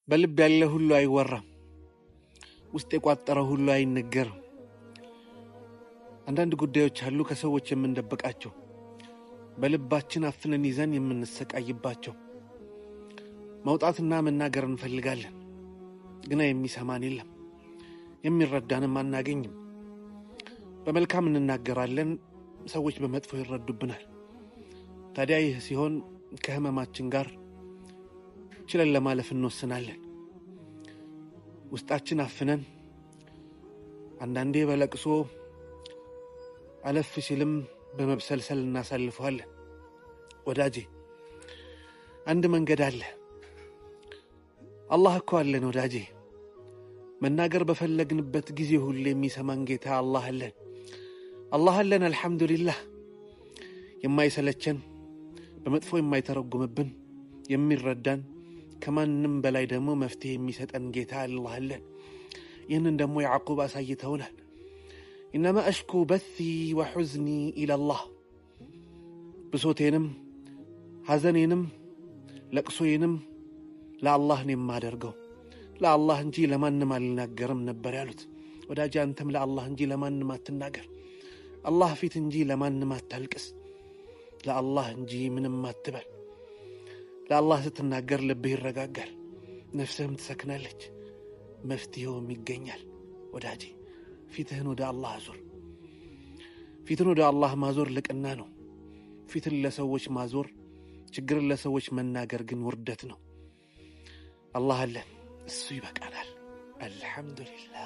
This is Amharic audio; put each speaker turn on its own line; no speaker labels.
በልብ ያለ ሁሉ አይወራም፣ ውስጥ የቋጠረ ሁሉ አይነገርም። አንዳንድ ጉዳዮች አሉ ከሰዎች የምንደብቃቸው፣ በልባችን አፍነን ይዘን የምንሰቃይባቸው። መውጣትና መናገር እንፈልጋለን፣ ግና የሚሰማን የለም፣ የሚረዳንም አናገኝም። በመልካም እንናገራለን፣ ሰዎች በመጥፎ ይረዱብናል። ታዲያ ይህ ሲሆን ከህመማችን ጋር ችለን ለማለፍ እንወስናለን። ውስጣችን አፍነን አንዳንዴ በለቅሶ አለፍ ሲልም በመብሰልሰል እናሳልፈዋለን። ወዳጄ አንድ መንገድ አለ። አላህ እኮ አለን ወዳጄ። መናገር በፈለግንበት ጊዜ ሁሉ የሚሰማን ጌታ አላህ አለን። አላህ አለን አልሐምዱሊላህ። የማይሰለቸን፣ በመጥፎ የማይተረጉምብን፣ የሚረዳን፣ ከማንም በላይ ደግሞ መፍትሄ የሚሰጠን ጌታ አላህ አለን። ይህንን ደግሞ ያዕቁብ አሳይተውናል። ኢነማ አሽኩ በሲ ወሑዝኒ ኢለላህ። ብሶቴንም ሐዘኔንም ለቅሶዬንም ለአላህ ነው የማደርገው፣ ለአላህ እንጂ ለማንም አልናገርም ነበር ያሉት። ወዳጄ አንተም ለአላህ እንጂ ለማንም አትናገር። አላህ ፊት እንጂ ለማንም አታልቅስ። ለአላህ እንጂ ምንም አትበል። ለአላህ ስትናገር ልብህ ይረጋጋል፣ ነፍስህም ትሰክናለች፣ መፍትሄውም ይገኛል። ወዳጄ ፊትህን ወደ አላህ አዙር። ፊትን ወደ አላህ ማዞር ልቅና ነው። ፊትን ለሰዎች ማዞር፣ ችግርን ለሰዎች መናገር ግን ውርደት ነው። አላህ አለን፣ እሱ ይበቃናል። አልሐምዱሊላህ።